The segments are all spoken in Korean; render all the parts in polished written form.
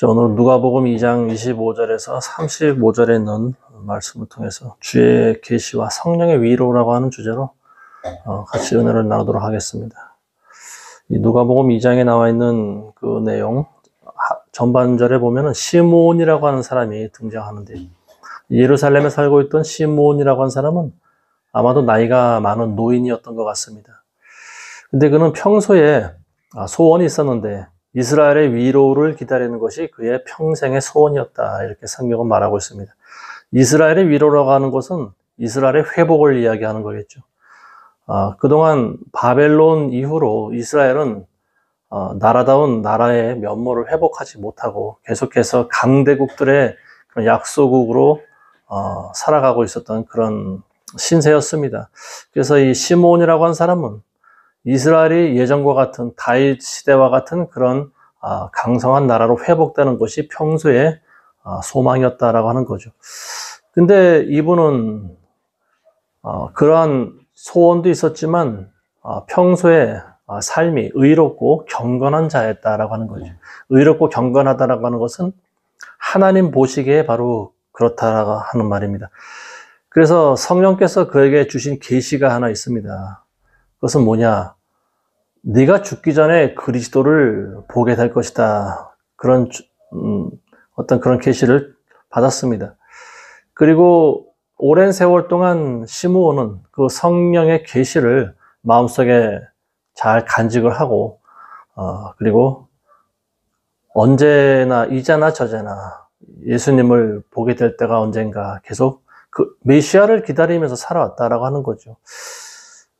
자, 오늘 누가복음 2장 25절에서 35절에 있는 말씀을 통해서 주의 계시와 성령의 위로라고 하는 주제로 같이 은혜를 나누도록 하겠습니다. 이 누가복음 2장에 나와 있는 그 내용 전반절에 보면은 시므온이라고 하는 사람이 등장하는데, 예루살렘에 살고 있던 시므온이라고 하는 사람은 아마도 나이가 많은 노인이었던 것 같습니다. 근데 그는 평소에 소원이 있었는데 이스라엘의 위로를 기다리는 것이 그의 평생의 소원이었다, 이렇게 성경은 말하고 있습니다. 이스라엘의 위로라고 하는 것은 이스라엘의 회복을 이야기하는 거겠죠. 그동안 바벨론 이후로 이스라엘은 나라다운 나라의 면모를 회복하지 못하고 계속해서 강대국들의 그런 약소국으로 살아가고 있었던 그런 신세였습니다. 그래서 이 시므온이라고 하는 사람은 이스라엘이 예전과 같은 다윗 시대와 같은 그런 강성한 나라로 회복되는 것이 평소에 소망이었다라고 하는 거죠. 근데 이분은 그러한 소원도 있었지만 평소에 삶이 의롭고 경건한 자였다라고 하는 거죠. 의롭고 경건하다라고 하는 것은 하나님 보시기에 바로 그렇다라고 하는 말입니다. 그래서 성령께서 그에게 주신 계시가 하나 있습니다. 그것은 뭐냐? 네가 죽기 전에 그리스도를 보게 될 것이다. 그런 어떤 그런 계시를 받았습니다. 그리고 오랜 세월 동안 시므온은 그 성령의 계시를 마음속에 잘 간직을 하고 그리고 언제나 이제나 저제나 예수님을 보게 될 때가 언젠가 계속 그 메시아를 기다리면서 살아왔다라고 하는 거죠.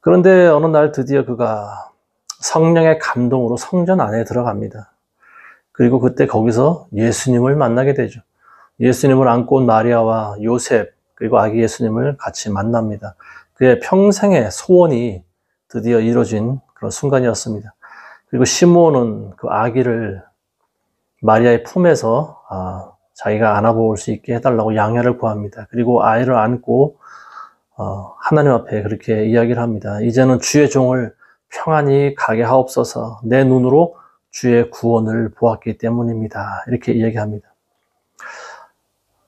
그런데 어느 날 드디어 그가 성령의 감동으로 성전 안에 들어갑니다. 그리고 그때 거기서 예수님을 만나게 되죠. 예수님을 안고 온 마리아와 요셉 그리고 아기 예수님을 같이 만납니다. 그의 평생의 소원이 드디어 이루어진 그런 순간이었습니다. 그리고 시므온은 그 아기를 마리아의 품에서 자기가 안아볼 수 있게 해달라고 양해를 구합니다. 그리고 아이를 안고 하나님 앞에 그렇게 이야기를 합니다. 이제는 주의 종을 평안히 가게 하옵소서. 내 눈으로 주의 구원을 보았기 때문입니다. 이렇게 이야기합니다.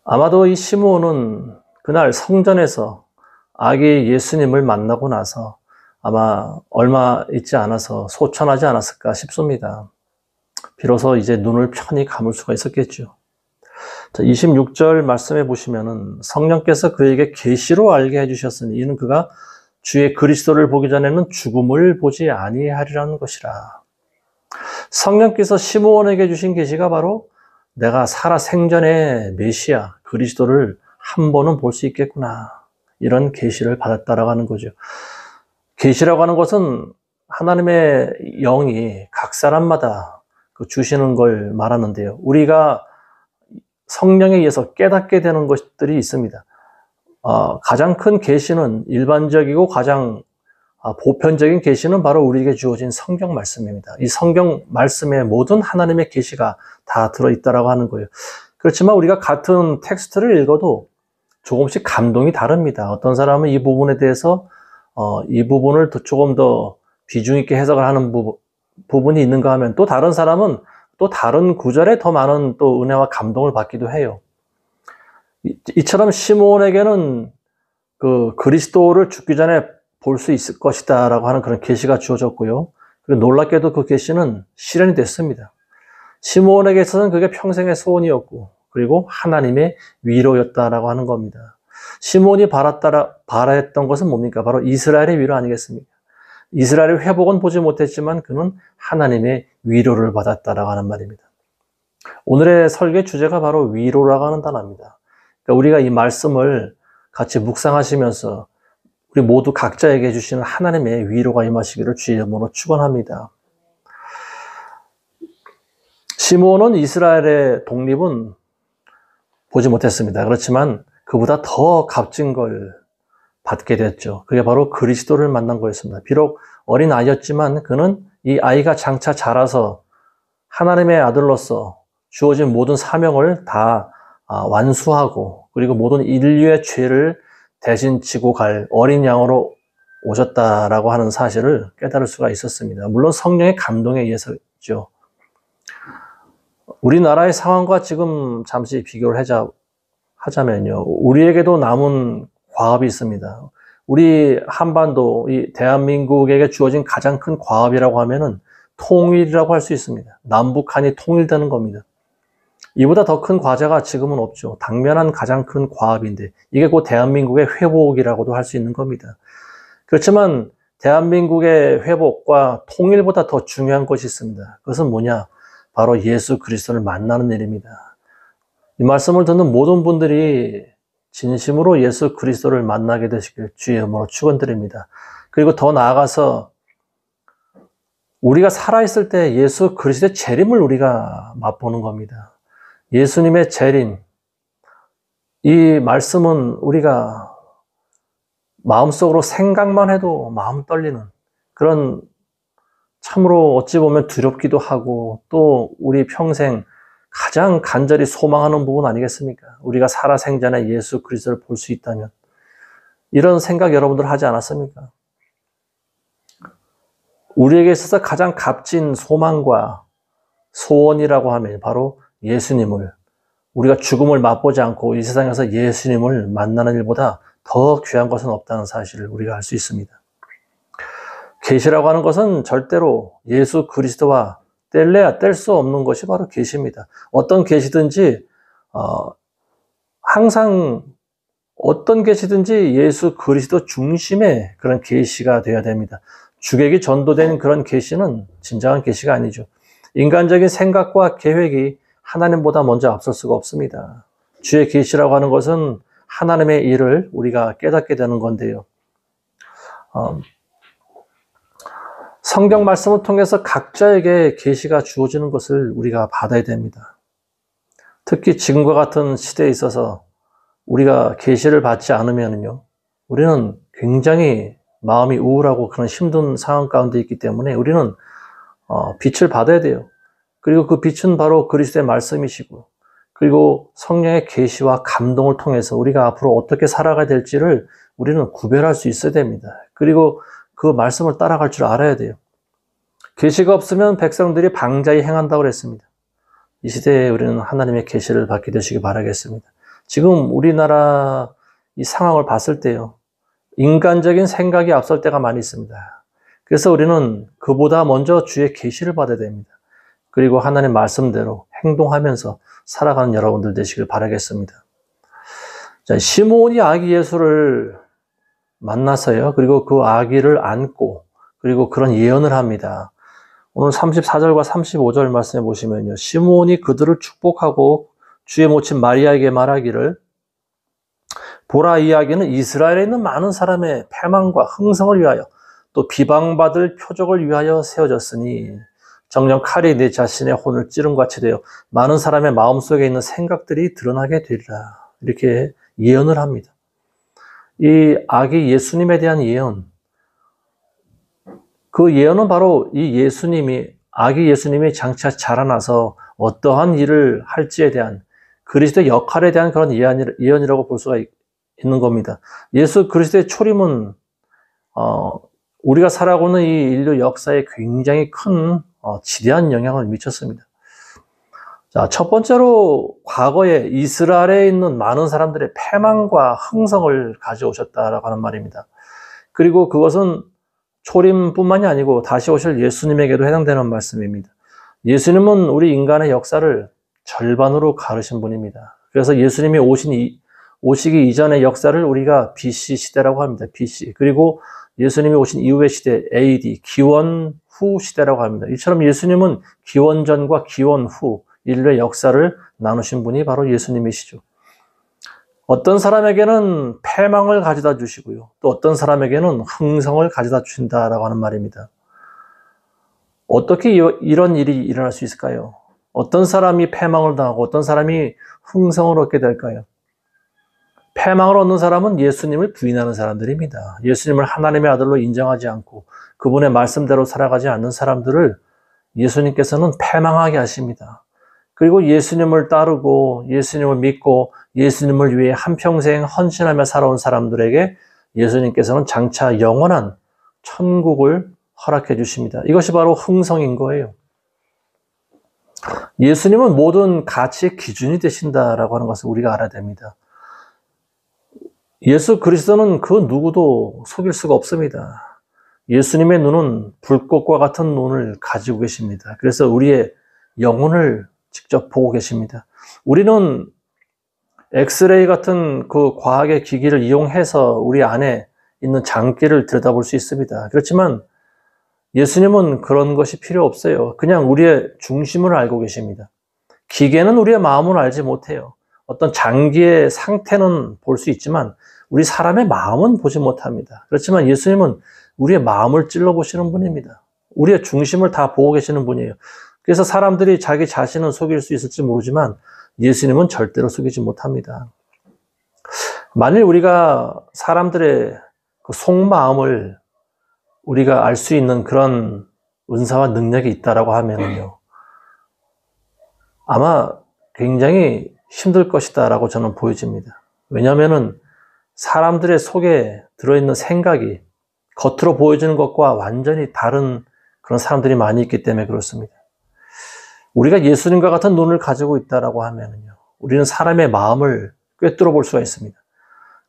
아마도 이 시므온은 그날 성전에서 아기 예수님을 만나고 나서 아마 얼마 있지 않아서 소천하지 않았을까 싶습니다. 비로소 이제 눈을 편히 감을 수가 있었겠죠. 26절 말씀해 보시면은 성령께서 그에게 계시로 알게 해주셨으니 이는 그가 주의 그리스도를 보기 전에는 죽음을 보지 아니하리라는 것이라. 성령께서 시므온에게 주신 계시가 바로 내가 살아 생전에 메시아 그리스도를 한 번은 볼 수 있겠구나, 이런 계시를 받았다라고 하는 거죠. 계시라고 하는 것은 하나님의 영이 각 사람마다 주시는 걸 말하는데요. 우리가 성령에 의해서 깨닫게 되는 것들이 있습니다. 가장 큰 계시는 일반적이고 가장 보편적인 계시는 바로 우리에게 주어진 성경 말씀입니다. 이 성경 말씀에 모든 하나님의 계시가 다 들어있다라고 하는 거예요. 그렇지만 우리가 같은 텍스트를 읽어도 조금씩 감동이 다릅니다. 어떤 사람은 이 부분에 대해서 이 부분을 조금 더 비중 있게 해석을 하는 부분이 있는가 하면, 또 다른 사람은 또 다른 구절에 더 많은 또 은혜와 감동을 받기도 해요. 이처럼 시므온에게는 그 그리스도를 죽기 전에 볼 수 있을 것이다 라고 하는 그런 계시가 주어졌고요. 그리고 놀랍게도 그 계시는 실현이 됐습니다. 시므온에게 있어서는 그게 평생의 소원이었고 그리고 하나님의 위로였다라고 하는 겁니다. 시므온이 바랬던 것은 뭡니까? 바로 이스라엘의 위로 아니겠습니까? 이스라엘의 회복은 보지 못했지만 그는 하나님의 위로를 받았다라고 하는 말입니다. 오늘의 설교의 주제가 바로 위로라고 하는 단어입니다. 그러니까 우리가 이 말씀을 같이 묵상하시면서 우리 모두 각자에게 주시는 하나님의 위로가 임하시기를 주의 이름으로 축원합니다. 시므온은 이스라엘의 독립은 보지 못했습니다. 그렇지만 그보다 더 값진 걸 받게 됐죠. 그게 바로 그리스도를 만난 거였습니다. 비록 어린 아이였지만 그는 이 아이가 장차 자라서 하나님의 아들로서 주어진 모든 사명을 다 완수하고 그리고 모든 인류의 죄를 대신 지고 갈 어린 양으로 오셨다라고 하는 사실을 깨달을 수가 있었습니다. 물론 성령의 감동에 의해서죠. 우리나라의 상황과 지금 잠시 비교를 하자면요. 우리에게도 남은 과업이 있습니다. 우리 한반도, 이 대한민국에게 주어진 가장 큰 과업이라고 하면은 통일이라고 할 수 있습니다. 남북한이 통일되는 겁니다. 이보다 더 큰 과제가 지금은 없죠. 당면한 가장 큰 과업인데 이게 곧 대한민국의 회복이라고도 할 수 있는 겁니다. 그렇지만 대한민국의 회복과 통일보다 더 중요한 것이 있습니다. 그것은 뭐냐? 바로 예수 그리스도를 만나는 일입니다. 이 말씀을 듣는 모든 분들이 진심으로 예수 그리스도를 만나게 되시길 주의 이름으로 축원드립니다. 그리고 더 나아가서 우리가 살아있을 때 예수 그리스도의 재림을 우리가 맛보는 겁니다. 예수님의 재림, 이 말씀은 우리가 마음속으로 생각만 해도 마음 떨리는 그런, 참으로 어찌 보면 두렵기도 하고 또 우리 평생 가장 간절히 소망하는 부분 아니겠습니까? 우리가 살아생전에 예수 그리스도를 볼 수 있다면. 이런 생각 여러분들 하지 않았습니까? 우리에게 있어서 가장 값진 소망과 소원이라고 하면 바로 예수님을, 우리가 죽음을 맛보지 않고 이 세상에서 예수님을 만나는 일보다 더 귀한 것은 없다는 사실을 우리가 알 수 있습니다. 계시라고 하는 것은 절대로 예수 그리스도와 뗄래야 뗄 수 없는 것이 바로 계시입니다. 어떤 계시든지 항상 어떤 계시든지 예수 그리스도 중심의 그런 계시가 되어야 됩니다. 주객이 전도되는 그런 계시는 진정한 계시가 아니죠. 인간적인 생각과 계획이 하나님보다 먼저 앞설 수가 없습니다. 주의 계시라고 하는 것은 하나님의 일을 우리가 깨닫게 되는 건데요. 성경 말씀을 통해서 각자에게 계시가 주어지는 것을 우리가 받아야 됩니다. 특히 지금과 같은 시대에 있어서 우리가 계시를 받지 않으면요, 우리는 굉장히 마음이 우울하고 그런 힘든 상황 가운데 있기 때문에 우리는 빛을 받아야 돼요. 그리고 그 빛은 바로 그리스도의 말씀이시고, 그리고 성령의 계시와 감동을 통해서 우리가 앞으로 어떻게 살아가야 될지를 우리는 구별할 수 있어야 됩니다. 그리고 그 말씀을 따라갈 줄 알아야 돼요. 계시가 없으면 백성들이 방자히 행한다고 그랬습니다. 이 시대에 우리는 하나님의 계시를 받게 되시기 바라겠습니다. 지금 우리나라 이 상황을 봤을 때요, 인간적인 생각이 앞설 때가 많이 있습니다. 그래서 우리는 그보다 먼저 주의 계시를 받아야 됩니다. 그리고 하나님 말씀대로 행동하면서 살아가는 여러분들 되시길 바라겠습니다. 자, 시므온이 아기 예수를 만나서요, 그리고 그 아기를 안고 그리고 그런 예언을 합니다. 오늘 34절과 35절 말씀해 보시면요, 시므온이 그들을 축복하고 주의 모친 마리아에게 말하기를, 보라, 이 아기는 이스라엘에 있는 많은 사람의 패망과 흥성을 위하여 또 비방받을 표적을 위하여 세워졌으니 정녕 칼이 내 자신의 혼을 찌름같이 되어 많은 사람의 마음속에 있는 생각들이 드러나게 되리라. 이렇게 예언을 합니다. 이 아기 예수님에 대한 예언, 그 예언은 바로 이 아기 예수님이 장차 자라나서 어떠한 일을 할지에 대한, 그리스도의 역할에 대한 그런 예언이라고 볼 수가 있는 겁니다. 예수 그리스도의 초림은 우리가 살아가고 있는 이 인류 역사에 굉장히 큰 지대한 영향을 미쳤습니다. 자, 첫 번째로 과거에 이스라엘에 있는 많은 사람들의 패망과 흥성을 가져오셨다라고 하는 말입니다. 그리고 그것은 초림뿐만이 아니고 다시 오실 예수님에게도 해당되는 말씀입니다. 예수님은 우리 인간의 역사를 절반으로 가르신 분입니다. 그래서 예수님이 오시기 이전의 역사를 우리가 BC 시대라고 합니다. BC. 그리고 예수님이 오신 이후의 시대, AD, 기원 후 시대라고 합니다. 이처럼 예수님은 기원 전과 기원 후 인류의 역사를 나누신 분이 바로 예수님이시죠. 어떤 사람에게는 패망을 가져다 주시고요, 또 어떤 사람에게는 흥성을 가져다 주신다라고 하는 말입니다. 어떻게 이런 일이 일어날 수 있을까요? 어떤 사람이 패망을 당하고 어떤 사람이 흥성을 얻게 될까요? 패망을 얻는 사람은 예수님을 부인하는 사람들입니다. 예수님을 하나님의 아들로 인정하지 않고 그분의 말씀대로 살아가지 않는 사람들을 예수님께서는 패망하게 하십니다. 그리고 예수님을 따르고 예수님을 믿고 예수님을 위해 한평생 헌신하며 살아온 사람들에게 예수님께서는 장차 영원한 천국을 허락해 주십니다. 이것이 바로 흥성인 거예요. 예수님은 모든 가치의 기준이 되신다라고 하는 것을 우리가 알아야 됩니다. 예수 그리스도는 그 누구도 속일 수가 없습니다. 예수님의 눈은 불꽃과 같은 눈을 가지고 계십니다. 그래서 우리의 영혼을 직접 보고 계십니다. 우리는 엑스레이 같은 그 과학의 기기를 이용해서 우리 안에 있는 장기를 들여다볼 수 있습니다. 그렇지만 예수님은 그런 것이 필요 없어요. 그냥 우리의 중심을 알고 계십니다. 기계는 우리의 마음을 알지 못해요. 어떤 장기의 상태는 볼 수 있지만 우리 사람의 마음은 보지 못합니다. 그렇지만 예수님은 우리의 마음을 찔러보시는 분입니다. 우리의 중심을 다 보고 계시는 분이에요. 그래서 사람들이 자기 자신은 속일 수 있을지 모르지만 예수님은 절대로 속이지 못합니다. 만일 우리가 사람들의 그 속마음을 우리가 알 수 있는 그런 은사와 능력이 있다라고 하면요, 아마 굉장히 힘들 것이다라고 저는 보여집니다. 왜냐하면은 사람들의 속에 들어있는 생각이 겉으로 보여지는 것과 완전히 다른 그런 사람들이 많이 있기 때문에 그렇습니다. 우리가 예수님과 같은 눈을 가지고 있다라고 하면요, 우리는 사람의 마음을 꿰뚫어 볼 수가 있습니다.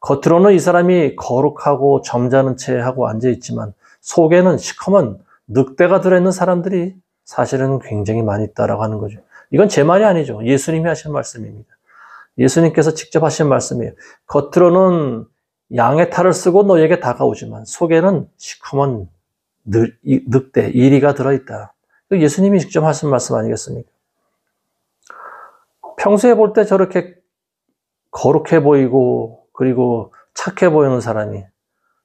겉으로는 이 사람이 거룩하고 점잖은 채 하고 앉아있지만 속에는 시커먼 늑대가 들어있는 사람들이 사실은 굉장히 많이 있다라고 하는 거죠. 이건 제 말이 아니죠. 예수님이 하신 말씀입니다. 예수님께서 직접 하신 말씀이에요. 겉으로는 양의 탈을 쓰고 너에게 다가오지만 속에는 시커먼 늑대, 이리가 들어있다. 예수님이 직접 하신 말씀 아니겠습니까? 평소에 볼 때 저렇게 거룩해 보이고 그리고 착해 보이는 사람이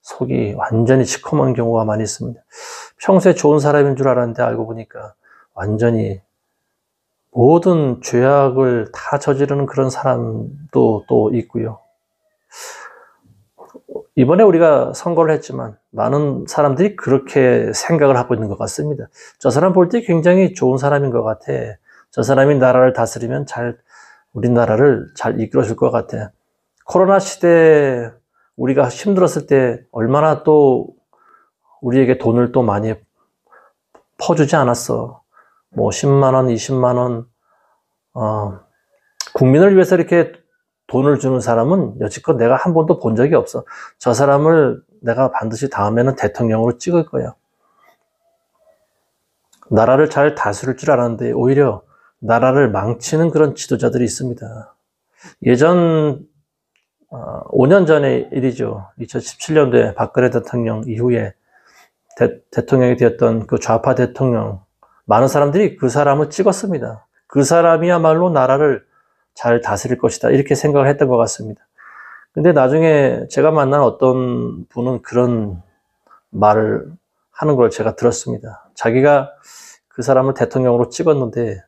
속이 완전히 시커먼 경우가 많이 있습니다. 평소에 좋은 사람인 줄 알았는데 알고 보니까 완전히 모든 죄악을 다 저지르는 그런 사람도 또 있고요. 이번에 우리가 선거를 했지만 많은 사람들이 그렇게 생각을 하고 있는 것 같습니다. 저 사람 볼 때 굉장히 좋은 사람인 것 같아. 저 사람이 나라를 다스리면 우리나라를 잘 이끌어줄 것 같아. 코로나 시대에 우리가 힘들었을 때 얼마나 또 우리에게 돈을 또 많이 퍼주지 않았어. 뭐 10만 원, 20만 원, 국민을 위해서 이렇게 돈을 주는 사람은 여지껏 내가 한 번도 본 적이 없어. 저 사람을 내가 반드시 다음에는 대통령으로 찍을 거야. 나라를 잘 다스릴 줄 알았는데 오히려 나라를 망치는 그런 지도자들이 있습니다. 예전 5년 전의 일이죠. 2017년도에 박근혜 대통령 이후에 대통령이 되었던 그 좌파 대통령, 많은 사람들이 그 사람을 찍었습니다. 그 사람이야말로 나라를 잘 다스릴 것이다, 이렇게 생각을 했던 것 같습니다. 근데 나중에 제가 만난 어떤 분은 그런 말을 하는 걸 제가 들었습니다. 자기가 그 사람을 대통령으로 찍었는데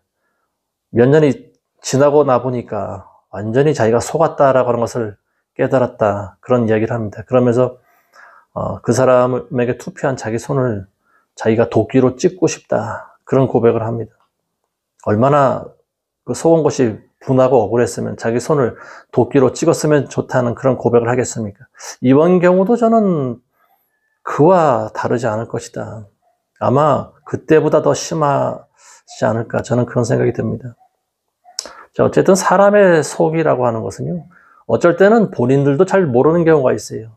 몇 년이 지나고 나 보니까 완전히 자기가 속았다라고 하는 것을 깨달았다, 그런 이야기를 합니다. 그러면서 그 사람에게 투표한 자기 손을 자기가 도끼로 찍고 싶다, 그런 고백을 합니다. 얼마나 그 속은 것이 분하고 억울했으면 자기 손을 도끼로 찍었으면 좋다는 그런 고백을 하겠습니까? 이번 경우도 저는 그와 다르지 않을 것이다. 아마 그때보다 더 심하지 않을까, 저는 그런 생각이 듭니다. 자, 어쨌든 사람의 속이라고 하는 것은요, 어쩔 때는 본인들도 잘 모르는 경우가 있어요.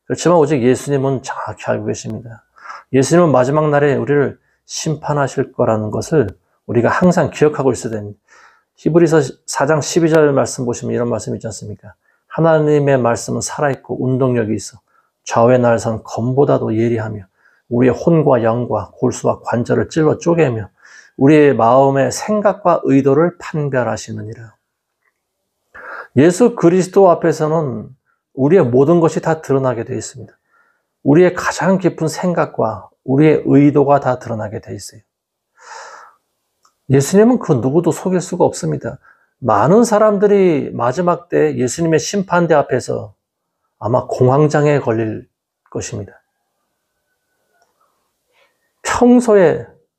그렇지만 오직 예수님은 정확히 알고 계십니다. 예수님은 마지막 날에 우리를 심판하실 거라는 것을 우리가 항상 기억하고 있어야 됩니다. 히브리서 4장 12절 말씀 보시면 이런 말씀이 있지 않습니까? 하나님의 말씀은 살아있고 운동력이 있어 좌우의 날선 검보다도 예리하며 우리의 혼과 영과 골수와 관절을 찔러 쪼개며 우리의 마음의 생각과 의도를 판별하시느니라. 예수 그리스도 앞에서는 우리의 모든 것이 다 드러나게 되어 있습니다. 우리의 가장 깊은 생각과 우리의 의도가 다 드러나게 되어 있어요. 예수님은 그 누구도 속일 수가 없습니다. 많은 사람들이 마지막 때 예수님의 심판대 앞에서 아마 공황장애에 걸릴 것입니다.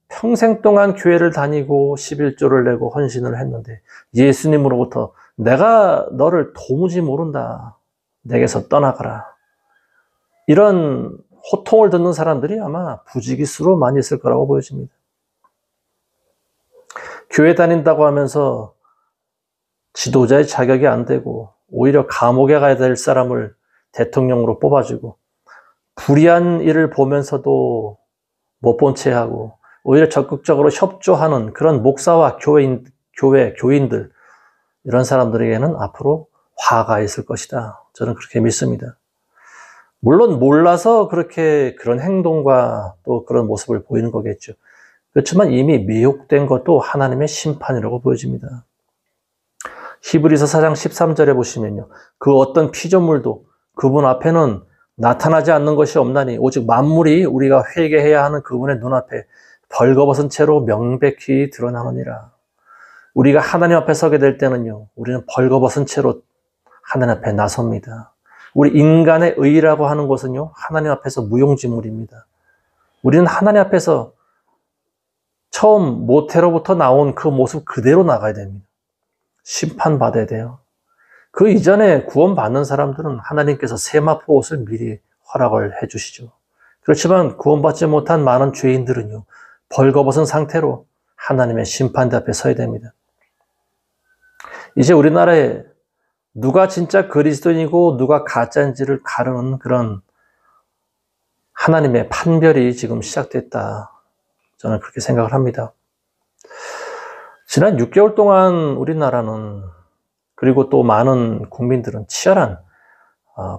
평생 동안 교회를 다니고 11조를 내고 헌신을 했는데 예수님으로부터 내가 너를 도무지 모른다, 내게서 떠나가라, 이런 호통을 듣는 사람들이 아마 부지기수로 많이 있을 거라고 보여집니다. 교회 다닌다고 하면서 지도자의 자격이 안 되고 오히려 감옥에 가야 될 사람을 대통령으로 뽑아주고 불의한 일을 보면서도 못 본 채 하고 오히려 적극적으로 협조하는 그런 목사와 교인들 이런 사람들에게는 앞으로 화가 있을 것이다. 저는 그렇게 믿습니다. 물론 몰라서 그렇게 그런 행동과 또 그런 모습을 보이는 거겠죠. 그렇지만 이미 미혹된 것도 하나님의 심판이라고 보여집니다. 히브리서 4장 13절에 보시면요. 그 어떤 피조물도 그분 앞에는 나타나지 않는 것이 없나니 오직 만물이 우리가 회개해야 하는 그분의 눈앞에 벌거벗은 채로 명백히 드러나느니라. 우리가 하나님 앞에 서게 될 때는요. 우리는 벌거벗은 채로 하나님 앞에 나섭니다. 우리 인간의 의라고 하는 것은요. 하나님 앞에서 무용지물입니다. 우리는 하나님 앞에서 처음 모태로부터 나온 그 모습 그대로 나가야 됩니다. 심판받아야 돼요. 그 이전에 구원받는 사람들은 하나님께서 세마포 옷을 미리 허락을 해주시죠. 그렇지만 구원받지 못한 많은 죄인들은요. 벌거벗은 상태로 하나님의 심판대 앞에 서야 됩니다. 이제 우리나라에 누가 진짜 그리스도인이고 누가 가짜인지를 가르는 그런 하나님의 판별이 지금 시작됐다. 저는 그렇게 생각을 합니다. 지난 6개월 동안 우리나라는 그리고 또 많은 국민들은 치열한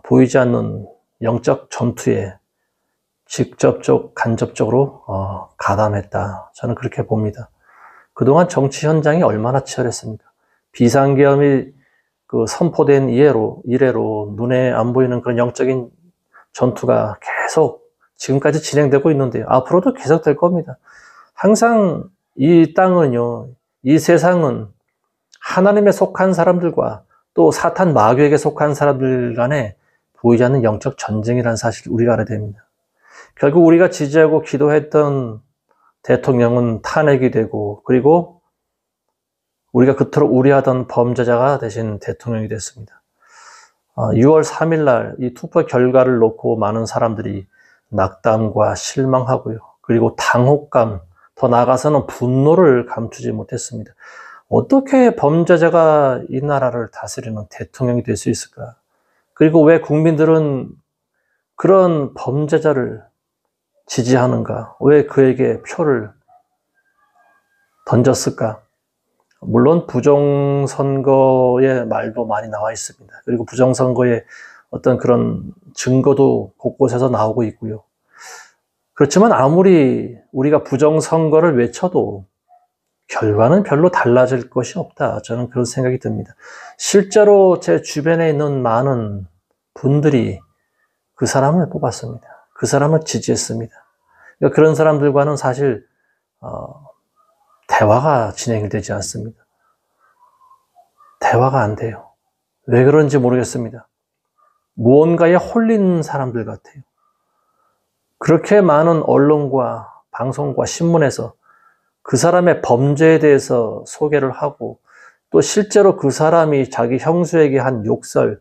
보이지 않는 영적 전투에 직접적, 간접적으로 가담했다. 저는 그렇게 봅니다. 그동안 정치 현장이 얼마나 치열했습니까? 비상계엄이 선포된 이래로 눈에 안 보이는 그런 영적인 전투가 계속 지금까지 진행되고 있는데요. 앞으로도 계속 될 겁니다. 항상 이 땅은요, 이 세상은 하나님에 속한 사람들과 또 사탄 마귀에게 속한 사람들 간에 보이지 않는 영적 전쟁이라는 사실을 우리가 알아야 됩니다. 결국 우리가 지지하고 기도했던 대통령은 탄핵이 되고 그리고 우리가 그토록 우려하던 범죄자가 대신 대통령이 됐습니다. 6월 3일 날 이 투표 결과를 놓고 많은 사람들이 낙담과 실망하고요. 그리고 당혹감, 더 나아가서는 분노를 감추지 못했습니다. 어떻게 범죄자가 이 나라를 다스리는 대통령이 될 수 있을까? 그리고 왜 국민들은 그런 범죄자를 지지하는가? 왜 그에게 표를 던졌을까? 물론 부정선거의 말도 많이 나와 있습니다. 그리고 부정선거의 어떤 그런 증거도 곳곳에서 나오고 있고요. 그렇지만 아무리 우리가 부정선거를 외쳐도 결과는 별로 달라질 것이 없다. 저는 그런 생각이 듭니다. 실제로 제 주변에 있는 많은 분들이 그 사람을 뽑았습니다. 그 사람을 지지했습니다. 그러니까 그런 사람들과는 사실 대화가 진행이 되지 않습니다. 대화가 안 돼요. 왜 그런지 모르겠습니다. 무언가에 홀린 사람들 같아요. 그렇게 많은 언론과 방송과 신문에서 그 사람의 범죄에 대해서 소개를 하고 또 실제로 그 사람이 자기 형수에게 한 욕설,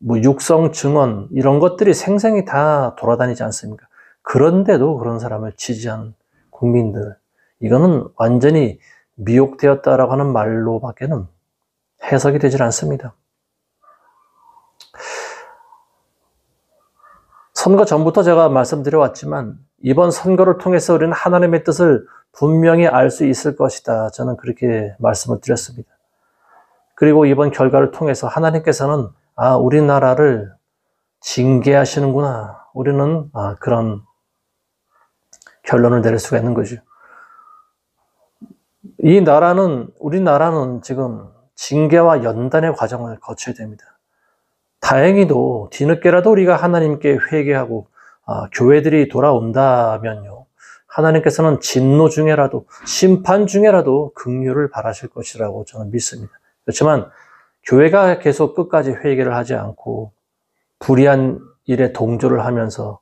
육성 증언 이런 것들이 생생히 다 돌아다니지 않습니까? 그런데도 그런 사람을 지지하는 국민들, 이거는 완전히 미혹되었다라고 하는 말로밖에는 해석이 되질 않습니다. 선거 전부터 제가 말씀드려왔지만 이번 선거를 통해서 우리는 하나님의 뜻을 분명히 알 수 있을 것이다. 저는 그렇게 말씀을 드렸습니다. 그리고 이번 결과를 통해서 하나님께서는 우리나라를 징계하시는구나. 우리는 그런 결론을 내릴 수가 있는 거죠. 우리나라는 지금 징계와 연단의 과정을 거쳐야 됩니다. 다행히도 뒤늦게라도 우리가 하나님께 회개하고 교회들이 돌아온다면요. 하나님께서는 진노 중에라도 심판 중에라도 긍휼을 바라실 것이라고 저는 믿습니다. 그렇지만 교회가 계속 끝까지 회개를 하지 않고 불의한 일에 동조를 하면서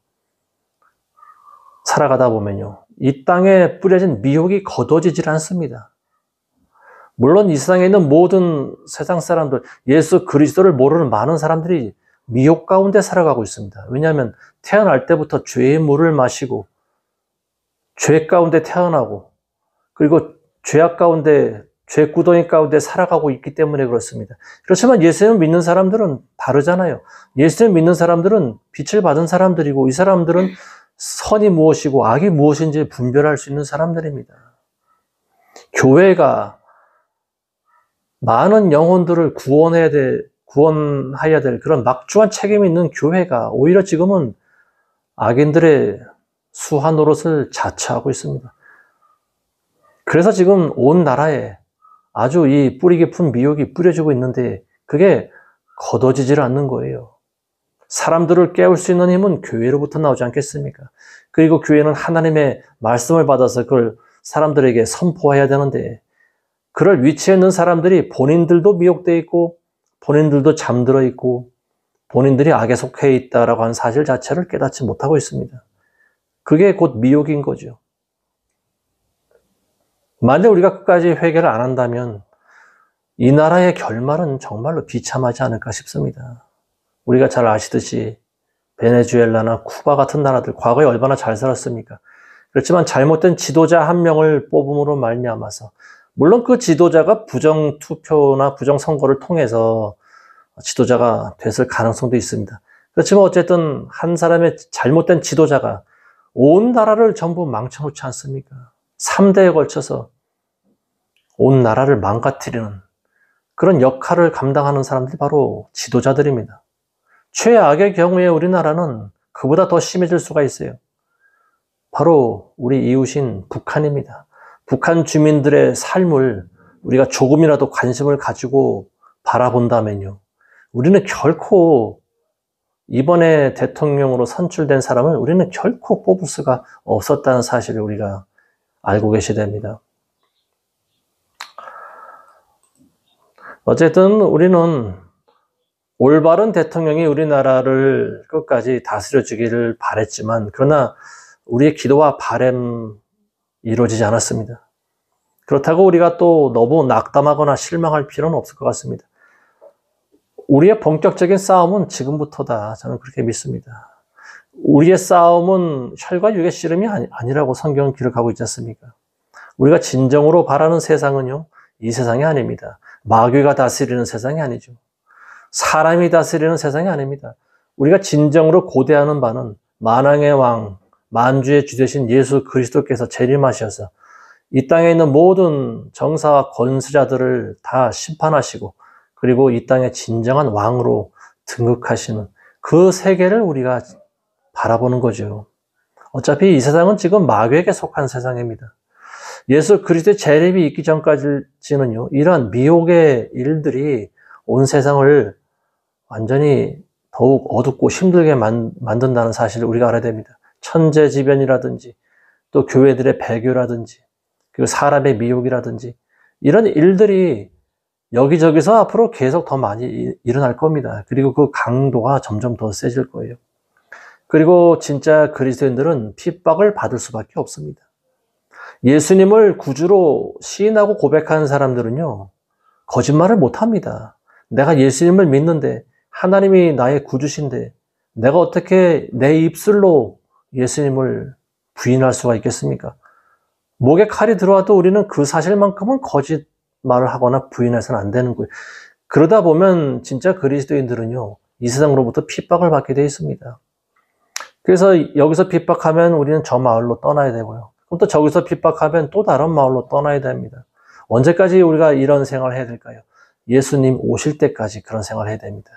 살아가다 보면요. 이 땅에 뿌려진 미혹이 거둬지질 않습니다. 물론 이 세상에 있는 모든 세상 사람들, 예수 그리스도를 모르는 많은 사람들이 미혹 가운데 살아가고 있습니다. 왜냐하면 태어날 때부터 죄의 물을 마시고 죄 가운데 태어나고 그리고 죄악 가운데, 죄구덩이 가운데 살아가고 있기 때문에 그렇습니다. 그렇지만 예수님 믿는 사람들은 다르잖아요. 예수님 믿는 사람들은 빛을 받은 사람들이고 이 사람들은 선이 무엇이고 악이 무엇인지 분별할 수 있는 사람들입니다. 교회가 많은 영혼들을 구원해야 될 그런 막중한 책임이 있는 교회가 오히려 지금은 악인들의 수하 노릇을 자처하고 있습니다. 그래서 지금 온 나라에 아주 이 뿌리 깊은 미혹이 뿌려지고 있는데 그게 걷어지질 않는 거예요. 사람들을 깨울 수 있는 힘은 교회로부터 나오지 않겠습니까? 그리고 교회는 하나님의 말씀을 받아서 그걸 사람들에게 선포해야 되는데 그럴 위치에 있는 사람들이 본인들도 미혹되어 있고 본인들도 잠들어 있고 본인들이 악에 속해 있다라고 하는 사실 자체를 깨닫지 못하고 있습니다. 그게 곧 미혹인 거죠. 만약 우리가 끝까지 회개를 안 한다면 이 나라의 결말은 정말로 비참하지 않을까 싶습니다. 우리가 잘 아시듯이 베네수엘라나 쿠바 같은 나라들 과거에 얼마나 잘 살았습니까? 그렇지만 잘못된 지도자 한 명을 뽑음으로 말미암아서 물론 그 지도자가 부정투표나 부정선거를 통해서 지도자가 됐을 가능성도 있습니다. 그렇지만 어쨌든 한 사람의 잘못된 지도자가 온 나라를 전부 망쳐놓지 않습니까? 3대에 걸쳐서 온 나라를 망가뜨리는 그런 역할을 감당하는 사람들이 바로 지도자들입니다. 최악의 경우에 우리나라는 그보다 더 심해질 수가 있어요. 바로 우리 이웃인 북한입니다. 북한 주민들의 삶을 우리가 조금이라도 관심을 가지고 바라본다면요. 우리는 결코 이번에 대통령으로 선출된 사람을 우리는 결코 뽑을 수가 없었다는 사실을 우리가 알고 계셔야 됩니다. 어쨌든 우리는 올바른 대통령이 우리나라를 끝까지 다스려주기를 바랬지만 그러나 우리의 기도와 바람 이루어지지 않았습니다. 그렇다고 우리가 또 너무 낙담하거나 실망할 필요는 없을 것 같습니다. 우리의 본격적인 싸움은 지금부터다. 저는 그렇게 믿습니다. 우리의 싸움은 혈과 육의 씨름이 아니라고 성경은 기록하고 있지 않습니까? 우리가 진정으로 바라는 세상은요, 이 세상이 아닙니다. 마귀가 다스리는 세상이 아니죠. 사람이 다스리는 세상이 아닙니다. 우리가 진정으로 고대하는 바는 만왕의 왕, 만주의 주 되신 예수 그리스도께서 재림하셔서 이 땅에 있는 모든 정사와 권세자들을 다 심판하시고 그리고 이 땅의 진정한 왕으로 등극하시는 그 세계를 우리가 바라보는 거죠. 어차피 이 세상은 지금 마귀에게 속한 세상입니다. 예수 그리스도의 재림이 있기 전까지는요, 이런 미혹의 일들이 온 세상을 완전히 더욱 어둡고 힘들게 만든다는 사실을 우리가 알아야 됩니다. 천재지변이라든지 또 교회들의 배교라든지 그리고 사람의 미혹이라든지 이런 일들이 여기저기서 앞으로 계속 더 많이 일어날 겁니다. 그리고 그 강도가 점점 더 세질 거예요. 그리고 진짜 그리스도인들은 핍박을 받을 수밖에 없습니다. 예수님을 구주로 시인하고 고백하는 사람들은요, 거짓말을 못합니다. 내가 예수님을 믿는데 하나님이 나의 구주신데 내가 어떻게 내 입술로 예수님을 부인할 수가 있겠습니까? 목에 칼이 들어와도 우리는 그 사실만큼은 거짓말을 하거나 부인해서는 안 되는 거예요. 그러다 보면 진짜 그리스도인들은요, 이 세상으로부터 핍박을 받게 되어 있습니다. 그래서 여기서 핍박하면 우리는 저 마을로 떠나야 되고요. 그럼 또 저기서 핍박하면 또 다른 마을로 떠나야 됩니다. 언제까지 우리가 이런 생활을 해야 될까요? 예수님 오실 때까지 그런 생활을 해야 됩니다.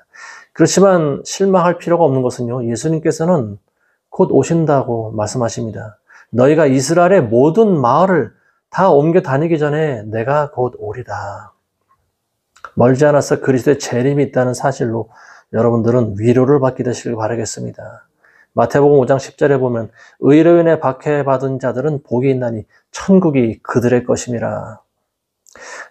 그렇지만 실망할 필요가 없는 것은요, 예수님께서는 곧 오신다고 말씀하십니다. 너희가 이스라엘의 모든 마을을 다 옮겨 다니기 전에 내가 곧 오리라. 멀지 않아서 그리스도의 재림이 있다는 사실로 여러분들은 위로를 받게 되시길 바라겠습니다. 마태복음 5장 10절에 보면 의로 인해 박해받은 자들은 복이 있나니 천국이 그들의 것임이라.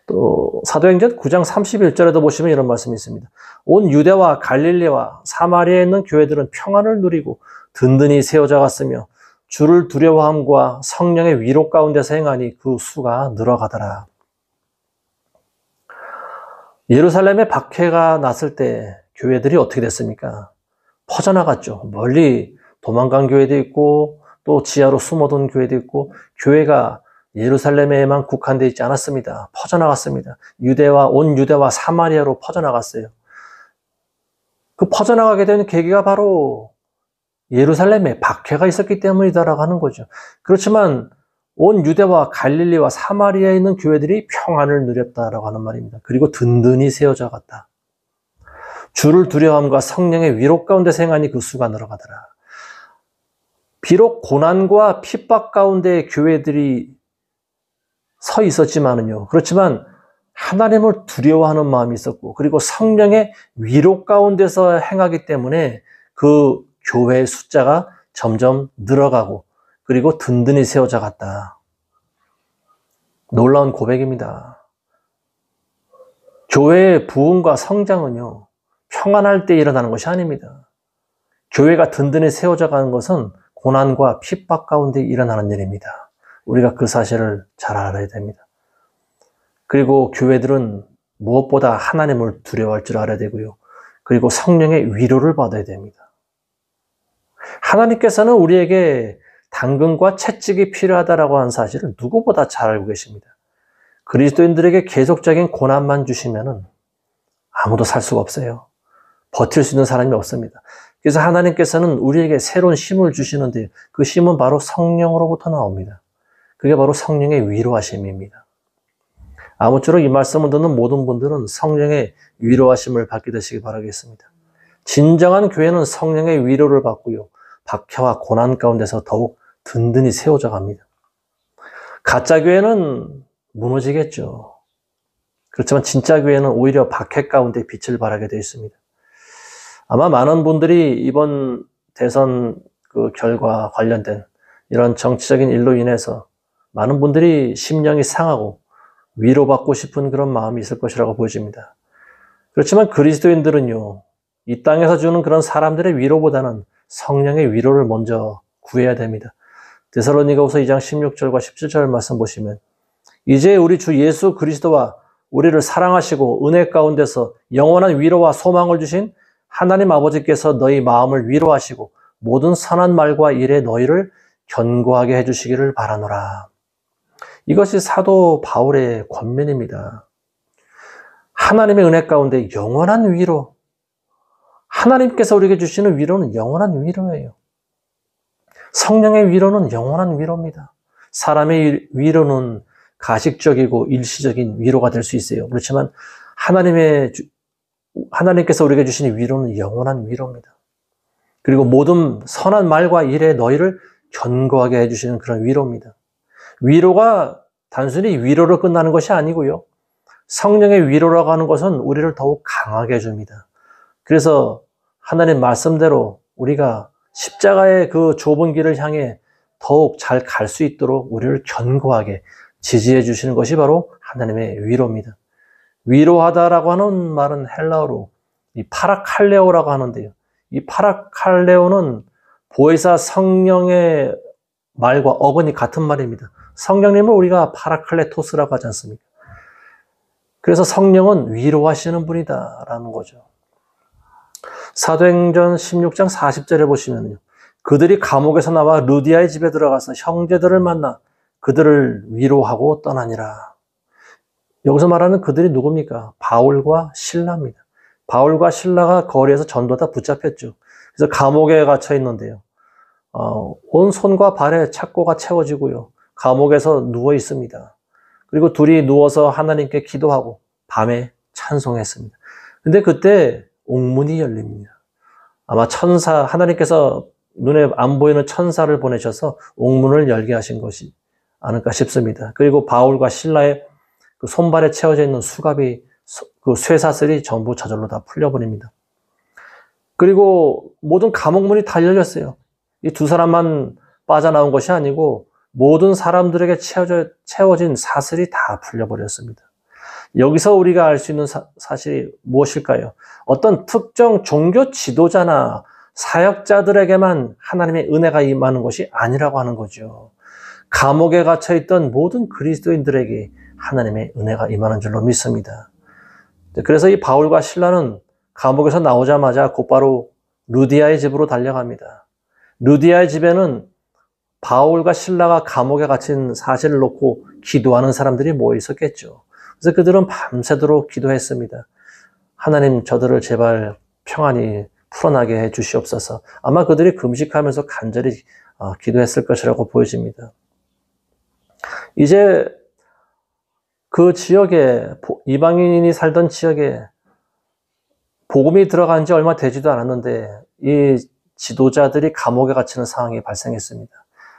또 사도행전 9장 31절에도 보시면 이런 말씀이 있습니다. 온 유대와 갈릴리와 사마리아에 있는 교회들은 평안을 누리고 든든히 세워져 갔으며 주를 두려워함과 성령의 위로 가운데서 행하니 그 수가 늘어가더라. 예루살렘에 박해가 났을 때 교회들이 어떻게 됐습니까? 퍼져나갔죠. 멀리 도망간 교회도 있고 또 지하로 숨어든 교회도 있고 교회가 예루살렘에만 국한되어 있지 않았습니다. 퍼져나갔습니다. 온 유대와 사마리아로 퍼져나갔어요. 그 퍼져나가게 되는 계기가 바로 예루살렘에 박해가 있었기 때문이다라고 하는 거죠. 그렇지만 온 유대와 갈릴리와 사마리아에 있는 교회들이 평안을 누렸다라고 하는 말입니다. 그리고 든든히 세워져 갔다. 주를 두려움과 성령의 위로 가운데 행하니 그 수가 늘어가더라. 비록 고난과 핍박 가운데 교회들이 서 있었지만은요. 그렇지만 하나님을 두려워하는 마음이 있었고, 그리고 성령의 위로 가운데서 행하기 때문에 그 교회의 숫자가 점점 늘어가고, 그리고 든든히 세워져 갔다. 놀라운 고백입니다. 교회의 부흥과 성장은요, 평안할 때 일어나는 것이 아닙니다. 교회가 든든히 세워져 가는 것은 고난과 핍박 가운데 일어나는 일입니다. 우리가 그 사실을 잘 알아야 됩니다. 그리고 교회들은 무엇보다 하나님을 두려워할 줄 알아야 되고요. 그리고 성령의 위로를 받아야 됩니다. 하나님께서는 우리에게 당근과 채찍이 필요하다라고 하는 사실을 누구보다 잘 알고 계십니다. 그리스도인들에게 계속적인 고난만 주시면은 아무도 살 수가 없어요. 버틸 수 있는 사람이 없습니다. 그래서 하나님께서는 우리에게 새로운 힘을 주시는데 그 힘은 바로 성령으로부터 나옵니다. 그게 바로 성령의 위로하심입니다. 아무쪼록 이 말씀을 듣는 모든 분들은 성령의 위로하심을 받게 되시기 바라겠습니다. 진정한 교회는 성령의 위로를 받고요. 박해와 고난 가운데서 더욱 든든히 세워져 갑니다. 가짜 교회는 무너지겠죠. 그렇지만 진짜 교회는 오히려 박해 가운데 빛을 발하게 되어 있습니다. 아마 많은 분들이 이번 대선 그 결과 관련된 이런 정치적인 일로 인해서 많은 분들이 심령이 상하고 위로받고 싶은 그런 마음이 있을 것이라고 보여집니다. 그렇지만 그리스도인들은요, 이 땅에서 주는 그런 사람들의 위로보다는 성령의 위로를 먼저 구해야 됩니다. 데살로니가후서 2장 16절과 17절 말씀 보시면 이제 우리 주 예수 그리스도와 우리를 사랑하시고 은혜 가운데서 영원한 위로와 소망을 주신 하나님 아버지께서 너희 마음을 위로하시고 모든 선한 말과 일에 너희를 견고하게 해주시기를 바라노라. 이것이 사도 바울의 권면입니다. 하나님의 은혜 가운데 영원한 위로, 하나님께서 우리에게 주시는 위로는 영원한 위로예요. 성령의 위로는 영원한 위로입니다. 사람의 위로는 가식적이고 일시적인 위로가 될 수 있어요. 그렇지만 하나님께서 우리에게 주시는 위로는 영원한 위로입니다. 그리고 모든 선한 말과 일에 너희를 견고하게 해주시는 그런 위로입니다. 위로가 단순히 위로로 끝나는 것이 아니고요. 성령의 위로라고 하는 것은 우리를 더욱 강하게 해줍니다. 그래서 하나님 말씀대로 우리가 십자가의 그 좁은 길을 향해 더욱 잘 갈 수 있도록 우리를 견고하게 지지해 주시는 것이 바로 하나님의 위로입니다. 위로하다라고 하는 말은 헬라어로 이 파라칼레오라고 하는데요. 이 파라칼레오는 보혜사 성령의 말과 어근이 같은 말입니다. 성령님을 우리가 파라클레토스라고 하지 않습니까? 그래서 성령은 위로하시는 분이다라는 거죠. 사도행전 16장 40절에 보시면요. 그들이 감옥에서 나와 루디아의 집에 들어가서 형제들을 만나 그들을 위로하고 떠나니라. 여기서 말하는 그들이 누굽니까? 바울과 실라입니다. 바울과 실라가 거리에서 전도다 붙잡혔죠. 그래서 감옥에 갇혀 있는데요. 온 손과 발에 착고가 채워지고요. 감옥에서 누워 있습니다. 그리고 둘이 누워서 하나님께 기도하고 밤에 찬송했습니다. 근데 그때 옥문이 열립니다. 아마 하나님께서 눈에 안 보이는 천사를 보내셔서 옥문을 열게 하신 것이 아닐까 싶습니다. 그리고 바울과 실라의 그 손발에 채워져 있는 수갑이, 그 쇠사슬이 전부 저절로 다 풀려버립니다. 그리고 모든 감옥문이 다 열렸어요. 이 두 사람만 빠져나온 것이 아니고 모든 사람들에게 채워진 사슬이 다 풀려버렸습니다. 여기서 우리가 알 수 있는 사실이 무엇일까요? 어떤 특정 종교 지도자나 사역자들에게만 하나님의 은혜가 임하는 것이 아니라고 하는 거죠. 감옥에 갇혀있던 모든 그리스도인들에게 하나님의 은혜가 임하는 줄로 믿습니다. 그래서 이 바울과 실라는 감옥에서 나오자마자 곧바로 루디아의 집으로 달려갑니다. 루디아의 집에는 바울과 실라가 감옥에 갇힌 사실을 놓고 기도하는 사람들이 모여 있었겠죠. 그래서 그들은 밤새도록 기도했습니다. 하나님, 저들을 제발 평안히 풀어나게 해 주시옵소서. 아마 그들이 금식하면서 간절히 기도했을 것이라고 보여집니다. 이제 그 지역에, 이방인이 살던 지역에 복음이 들어간 지 얼마 되지도 않았는데 이 지도자들이 감옥에 갇히는 상황이 발생했습니다.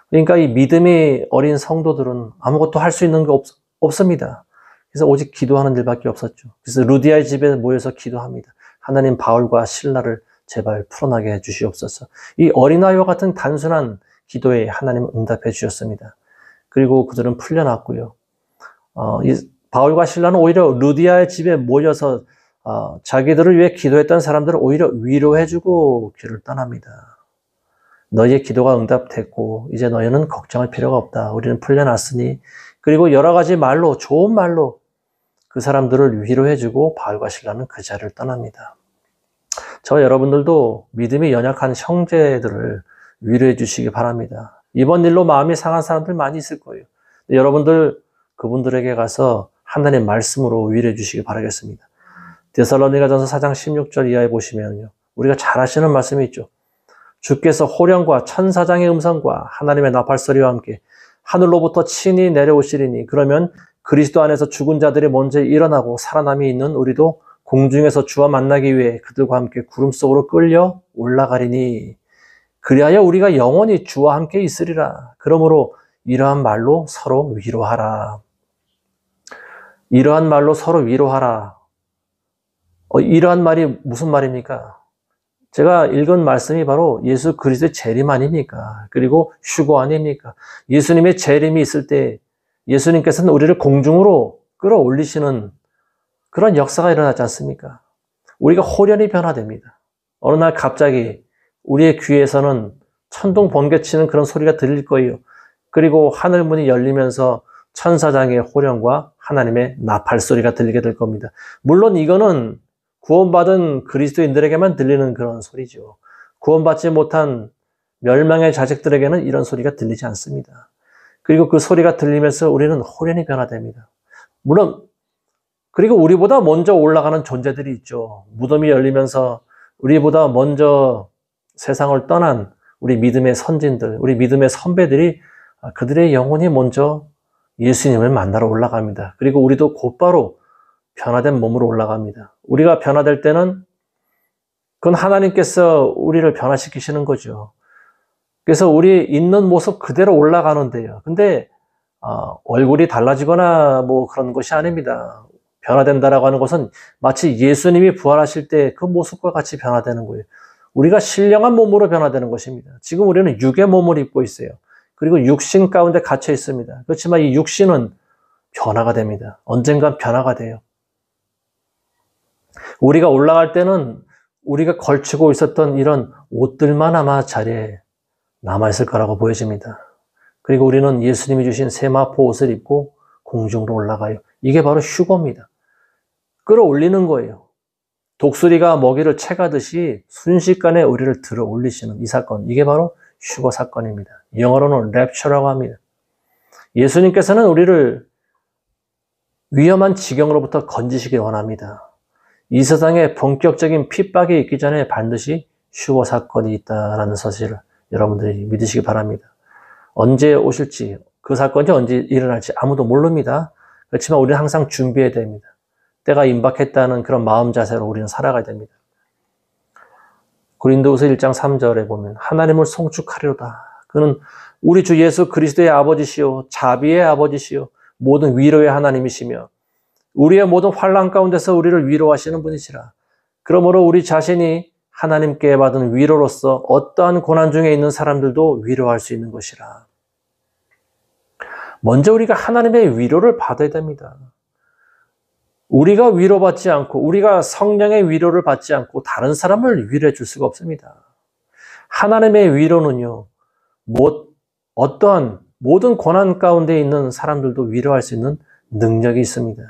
그러니까 이 믿음이 어린 성도들은 아무것도 할 수 있는 게 없습니다. 그래서 오직 기도하는 일밖에 없었죠. 그래서 루디아의 집에 모여서 기도합니다. 하나님, 바울과 실라를 제발 풀어나게 해 주시옵소서. 이 어린아이와 같은 단순한 기도에 하나님은 응답해 주셨습니다. 그리고 그들은 풀려났고요. 이 바울과 실라는 오히려 루디아의 집에 모여서 자기들을 위해 기도했던 사람들을 오히려 위로해주고 길을 떠납니다. 너희의 기도가 응답됐고 이제 너희는 걱정할 필요가 없다. 우리는 풀려났으니. 그리고 여러 가지 말로, 좋은 말로 그 사람들을 위로해주고 바울과 실라는 그 자리를 떠납니다. 저 여러분들도 믿음이 연약한 형제들을 위로해 주시기 바랍니다. 이번 일로 마음이 상한 사람들 많이 있을 거예요. 여러분들 그분들에게 가서 하나님의 말씀으로 위로해 주시기 바라겠습니다. 데살로니가전서 4장 16절 이하에 보시면요, 우리가 잘 아시는 말씀이 있죠. 주께서 호령과 천사장의 음성과 하나님의 나팔소리와 함께 하늘로부터 친히 내려오시리니 그러면 그리스도 안에서 죽은 자들이 먼저 일어나고 살아남이 있는 우리도 공중에서 주와 만나기 위해 그들과 함께 구름 속으로 끌려 올라가리니 그리하여 우리가 영원히 주와 함께 있으리라. 그러므로 이러한 말로 서로 위로하라. 이러한 말로 서로 위로하라. 이러한 말이 무슨 말입니까? 제가 읽은 말씀이 바로 예수 그리스도의 재림 아닙니까? 그리고 휴거 아닙니까? 예수님의 재림이 있을 때 예수님께서는 우리를 공중으로 끌어올리시는 그런 역사가 일어나지 않습니까? 우리가 홀연히 변화됩니다. 어느 날 갑자기 우리의 귀에서는 천둥 번개치는 그런 소리가 들릴 거예요. 그리고 하늘문이 열리면서 천사장의 호령과 하나님의 나팔 소리가 들리게 될 겁니다. 물론 이거는 구원받은 그리스도인들에게만 들리는 그런 소리죠. 구원받지 못한 멸망의 자식들에게는 이런 소리가 들리지 않습니다. 그리고 그 소리가 들리면서 우리는 홀연히 변화됩니다. 물론 그리고 우리보다 먼저 올라가는 존재들이 있죠. 무덤이 열리면서 우리보다 먼저 세상을 떠난 우리 믿음의 선진들, 우리 믿음의 선배들이 그들의 영혼이 먼저 예수님을 만나러 올라갑니다. 그리고 우리도 곧바로 변화된 몸으로 올라갑니다. 우리가 변화될 때는 그건 하나님께서 우리를 변화시키시는 거죠. 그래서 우리 있는 모습 그대로 올라가는데요. 근데 얼굴이 달라지거나 뭐 그런 것이 아닙니다. 변화된다라고 하는 것은 마치 예수님이 부활하실 때 그 모습과 같이 변화되는 거예요. 우리가 신령한 몸으로 변화되는 것입니다. 지금 우리는 육의 몸을 입고 있어요. 그리고 육신 가운데 갇혀 있습니다. 그렇지만 이 육신은 변화가 됩니다. 언젠간 변화가 돼요. 우리가 올라갈 때는 우리가 걸치고 있었던 이런 옷들만 아마 자리에 남아있을 거라고 보여집니다. 그리고 우리는 예수님이 주신 세마포 옷을 입고 공중으로 올라가요. 이게 바로 휴거입니다. 끌어올리는 거예요. 독수리가 먹이를 채가듯이 순식간에 우리를 들어 올리시는 이 사건, 이게 바로 휴거 사건입니다. 영어로는 랩처라고 합니다. 예수님께서는 우리를 위험한 지경으로부터 건지시길 원합니다. 이 세상에 본격적인 핍박이 있기 전에 반드시 휴거 사건이 있다는 사실을 여러분들이 믿으시기 바랍니다. 언제 오실지, 그 사건이 언제 일어날지 아무도 모릅니다. 그렇지만 우리는 항상 준비해야 됩니다. 때가 임박했다는 그런 마음 자세로 우리는 살아가야 됩니다. 고린도후서 1장 3절에 보면 하나님을 송축하리로다. 그는 우리 주 예수 그리스도의 아버지시요 자비의 아버지시요 모든 위로의 하나님이시며 우리의 모든 환난 가운데서 우리를 위로하시는 분이시라. 그러므로 우리 자신이 하나님께 받은 위로로서 어떠한 고난 중에 있는 사람들도 위로할 수 있는 것이라. 먼저 우리가 하나님의 위로를 받아야 됩니다. 우리가 위로받지 않고 우리가 성령의 위로를 받지 않고 다른 사람을 위로해 줄 수가 없습니다. 하나님의 위로는요, 어떠한 모든 고난 가운데 있는 사람들도 위로할 수 있는 능력이 있습니다.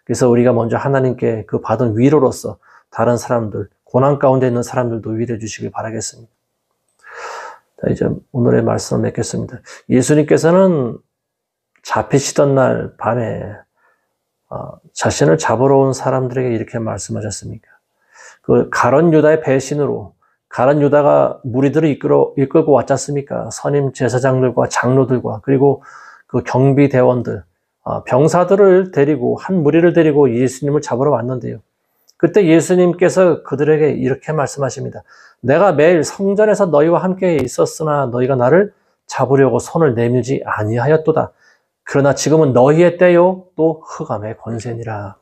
그래서 우리가 먼저 하나님께 그 받은 위로로서 다른 사람들, 고난 가운데 있는 사람들도 위로해 주시길 바라겠습니다. 자, 이제 오늘의 말씀을 맺겠습니다. 예수님께서는 잡히시던 날 밤에 자신을 잡으러 온 사람들에게 이렇게 말씀하셨습니까? 그 가룟 유다의 배신으로 가룟 유다가 무리들을 이끌고 왔지 않습니까? 선임 제사장들과 장로들과 그리고 그 경비대원들, 병사들을 데리고 한 무리를 데리고 예수님을 잡으러 왔는데요. 그때 예수님께서 그들에게 이렇게 말씀하십니다. 내가 매일 성전에서 너희와 함께 있었으나 너희가 나를 잡으려고 손을 내밀지 아니하였도다. 그러나 지금은 너희의 때요 또 흑암의 권세니라.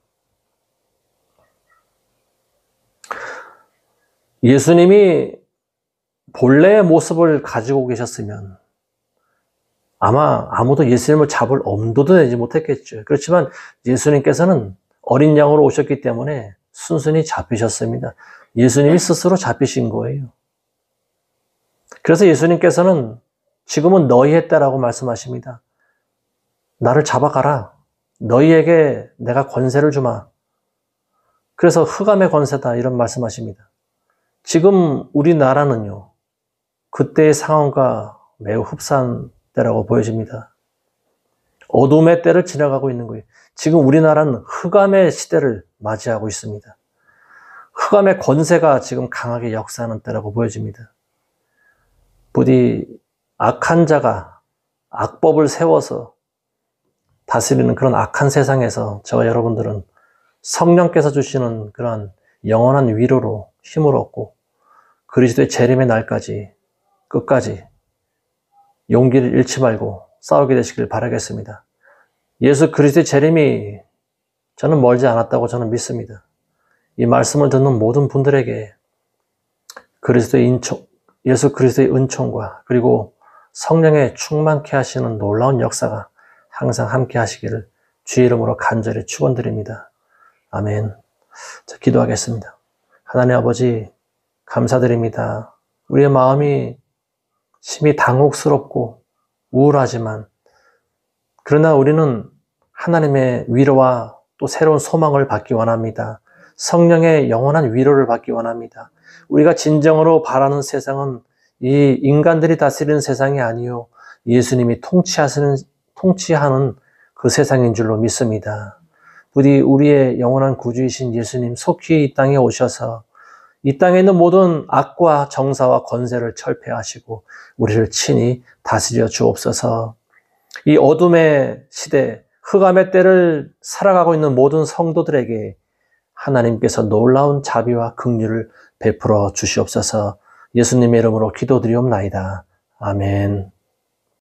예수님이 본래의 모습을 가지고 계셨으면 아마 아무도 예수님을 잡을 엄두도 내지 못했겠죠. 그렇지만 예수님께서는 어린 양으로 오셨기 때문에 순순히 잡히셨습니다. 예수님이 스스로 잡히신 거예요. 그래서 예수님께서는 지금은 너희의 때라고 말씀하십니다. 나를 잡아가라. 너희에게 내가 권세를 주마. 그래서 흑암의 권세다 이런 말씀하십니다. 지금 우리나라는요. 그때의 상황과 매우 흡사한 때라고 보여집니다. 어둠의 때를 지나가고 있는 거예요. 지금 우리나라는 흑암의 시대를 맞이하고 있습니다. 흑암의 권세가 지금 강하게 역사하는 때라고 보여집니다. 부디 악한 자가 악법을 세워서 다스리는 그런 악한 세상에서 저와 여러분들은 성령께서 주시는 그러한 영원한 위로로 힘을 얻고 그리스도의 재림의 날까지 끝까지 용기를 잃지 말고 싸우게 되시길 바라겠습니다. 예수 그리스도의 재림이 저는 멀지 않았다고 저는 믿습니다. 이 말씀을 듣는 모든 분들에게 예수 그리스도의 은총과 그리고 성령의 충만케 하시는 놀라운 역사가 항상 함께 하시기를 주의 이름으로 간절히 축원드립니다. 아멘. 자, 기도하겠습니다. 하나님 아버지 감사드립니다. 우리의 마음이 심히 당혹스럽고 우울하지만 그러나 우리는 하나님의 위로와 또 새로운 소망을 받기 원합니다. 성령의 영원한 위로를 받기 원합니다. 우리가 진정으로 바라는 세상은 이 인간들이 다스리는 세상이 아니요 예수님이 통치하는 그 세상인 줄로 믿습니다. 부디 우리의 영원한 구주이신 예수님 속히 이 땅에 오셔서 이 땅에 있는 모든 악과 정사와 권세를 철폐하시고 우리를 친히 다스려 주옵소서. 이 어둠의 시대, 흑암의 때를 살아가고 있는 모든 성도들에게 하나님께서 놀라운 자비와 긍휼을 베풀어 주시옵소서. 예수님의 이름으로 기도드리옵나이다. 아멘.